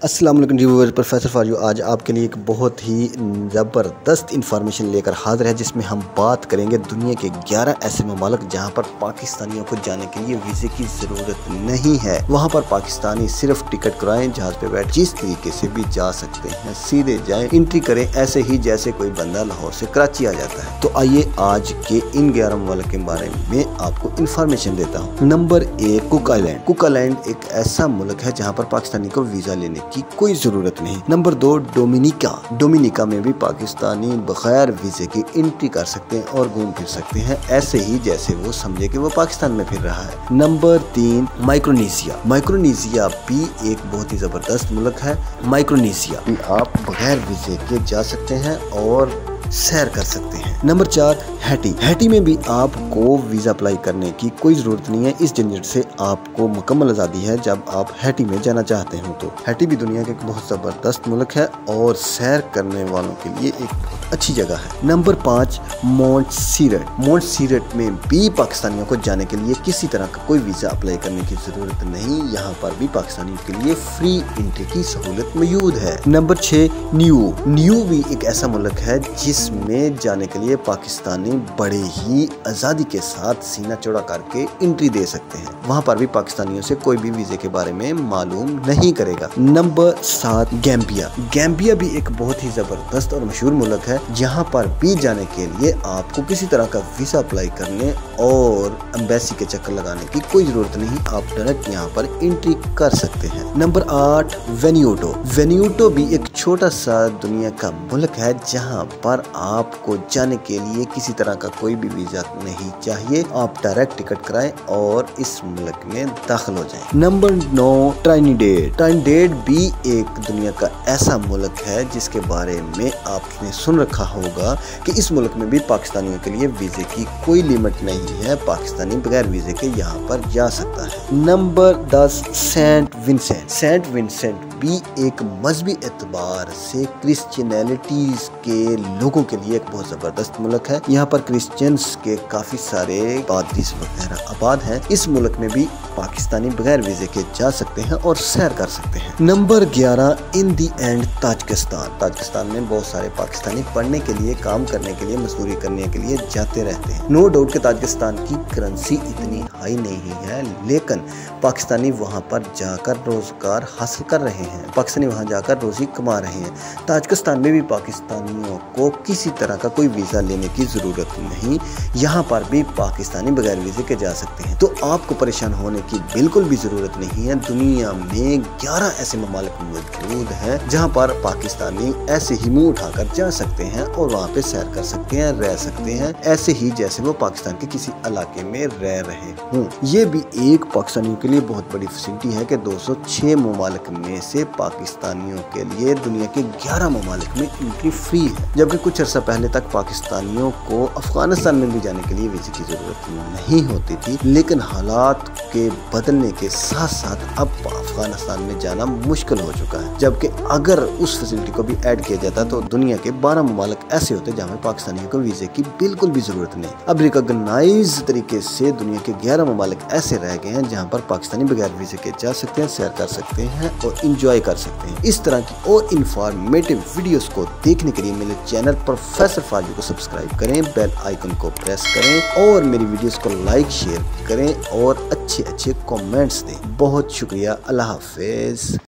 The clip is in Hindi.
अस्सलाम वालेकुम व्यूअर्स, प्रोफेसर फॉर यू आज आपके लिए एक बहुत ही ज़बरदस्त इंफॉर्मेशन लेकर हाजिर है, जिसमें हम बात करेंगे दुनिया के 11 ऐसे ममालिक जहां पर पाकिस्तानियों को जाने के लिए वीज़े की ज़रूरत नहीं है। वहां पर पाकिस्तानी सिर्फ टिकट कराएं, जहाज़ पे बैठ जिस तरीके से भी जा सकते हैं, सीधे जाएं, एंट्री करें ऐसे ही जैसे कोई बंदा लाहौर से कराची आ जाता है। तो आइए आज के इन 11 ममालिक के बारे में आपको इंफॉर्मेशन देता हूँ। Number 1, cook island. Cook island एक ऐसा मुल्क है जहाँ पर पाकिस्तानी को वीज़ा लेने की कोई जरूरत नहीं। Number 2, Dominica. डोमिनिका में भी पाकिस्तानी बगैर वीजे के एंट्री कर सकते हैं और घूम फिर सकते हैं ऐसे ही जैसे वो समझे कि वो पाकिस्तान में फिर रहा है। Number 3, Micronesia. माइक्रोनेशिया भी एक बहुत ही जबरदस्त मुल्क है। माइक्रोनेशिया भी आप बगैर वीजे के जा सकते हैं और सैर कर सकते हैं। Number 4, Hattie. हैटी में भी आपको वीज़ा अप्लाई करने की कोई ज़रूरत नहीं है। इस झंझट से आपको मुकम्मल आज़ादी है जब आप हैटी में जाना चाहते हो। तो हैटी भी दुनिया का एक बहुत ज़बरदस्त मुल्क है और सैर करने वालों के लिए एक बहुत अच्छी जगह है। नंबर 5, मोंटसीरट। मोंटसीरट में भी पाकिस्तानियों को जाने के लिए किसी तरह का कोई वीज़ा अप्लाई करने की ज़रूरत नहीं। यहाँ पर भी पाकिस्तानियों के लिए फ्री एंट्री की सहूलत मौजूद है। Number 6, new. न्यू भी एक ऐसा मुल्क है जिसमें जाने के लिए पाकिस्तानी बड़े ही आज़ादी के साथ सीना चौड़ा करके एंट्री दे सकते हैं। वहाँ पर भी पाकिस्तानियों से कोई भी वीज़े के बारे में मालूम नहीं करेगा। Number 7, Gambia. गैम्बिया भी एक बहुत ही ज़बरदस्त और मशहूर मुल्क है। जहाँ पर भी जाने के लिए आपको किसी तरह का वीज़ा अप्लाई करने और एम्बेसी के चक्कर लगाने की कोई ज़रूरत नहीं। आप डायरेक्ट यहाँ पर एंट्री कर सकते हैं। नंबर 8, वेन्यूटो। वेन्यूटो भी एक छोटा सा दुनिया का मुल्क है जहाँ पर आपको जाने के लिए किसी तरह का कोई भी वीज़ा नहीं चाहिए। आप डायरेक्ट टिकट कराएं और इस मुल्क में दाखिल हो जाएं। Number 9, Trinidad. ट्रिनिडेड भी एक दुनिया का ऐसा मुल्क है जिसके बारे में आपने सुन रखा होगा कि इस मुल्क में भी पाकिस्तानियों के लिए वीज़े की कोई लिमिट नहीं है। पाकिस्तानी बगैर वीज़े के यहाँ पर जा सकता है। Number 10, Saint Vincent. Saint Vincent भी एक मजहबी एतबार से क्रिश्चियनिटीज के लोगों के लिए एक बहुत ज़बरदस्त मुल्क है। यहाँ पर क्रिश्चियंस के काफ़ी सारे पादरीस वगैरह आबाद हैं। इस मुल्क में भी पाकिस्तानी बगैर वीज़े के जा सकते हैं और सैर कर सकते हैं। Number 11, in the and Tajikistan. Tajikistan में बहुत सारे पाकिस्तानी पढ़ने के लिए, काम करने के लिए, मजदूरी करने के लिए जाते रहते हैं। नो डाउट कि ताजिकिस्तान की करेंसी इतनी हाई नहीं है, लेकिन पाकिस्तानी वहाँ पर जाकर रोजगार हासिल कर रहे हैं। पाकिस्तानी वहाँ जाकर रोजी कमा रहे हैं। ताजिकिस्तान में भी पाकिस्तानियों को किसी तरह का कोई वीज़ा लेने की ज़रूरत नहीं। यहाँ पर भी पाकिस्तानी बगैर वीज़े के जा सकते हैं। तो आपको परेशान होने की बिल्कुल भी ज़रूरत नहीं है। दुनिया में 11 ऐसे ममालिक मौजूद हैं जहाँ पर पाकिस्तानी ऐसे ही मुँह उठाकर जा सकते हैं और वहाँ पे सैर कर सकते हैं, रह सकते हैं ऐसे ही जैसे वो पाकिस्तान के किसी इलाके में रह रहे हों। ये भी एक पाकिस्तानियों के लिए बहुत बड़ी फैसिलिटी है कि 206 ममालिक में से पाकिस्तानियों के लिए दुनिया के 11 ममालिक में एंट्री फ्री है। जबकि कुछ अर्सा पहले तक पाकिस्तानियों को अफगानिस्तान में भी जाने के लिए वीज़े की ज़रूरत नहीं होती थी, लेकिन हालात के बदलने के साथ साथ अब अफगानिस्तान में जाना मुश्किल हो चुका है। जबकि अगर उस फैसिलिटी को भी ऐड किया जाता तो दुनिया के 12 ममालिक ऐसे होते जहाँ में पाकिस्तानियों को वीज़े की बिल्कुल भी ज़रूरत नहीं। अब रिकॉग्नाइज तरीके से दुनिया के 11 ममालिक ऐसे रह गए हैं जहाँ पर पाकिस्तानी बगैर वीज़े के जा सकते हैं, सैर कर सकते हैं और इंजॉय कर सकते हैं। इस तरह की और इंफॉर्मेटिव वीडियोस को देखने के लिए मेरे चैनल प्रोफेसर फॉर यू को सब्सक्राइब करें, बेल आइकन को प्रेस करें और मेरी वीडियोस को लाइक शेयर करें और अच्छे अच्छे कमेंट्स दें। बहुत शुक्रिया। अल्लाह हाफिज़।